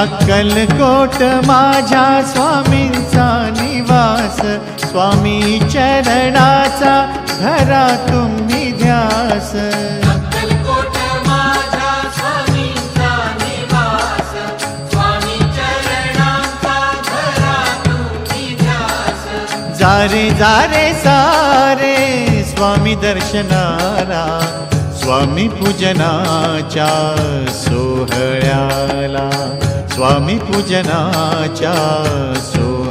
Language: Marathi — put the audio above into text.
अक्कलकोट माझ्या स्वामींचा निवास, स्वामी चरणाचा धरा तुम्ही ध्यास। अक्कलकोट माझ्या स्वामींचा निवास, स्वामी चरणांचा धरा तुम्ही ध्यास। जारे जारे सारे स्वामी दर्शनाला, स्वामी पूजनाच्या सोहळ्याला, स्वामी पूजनाच्या सोहळ्याला।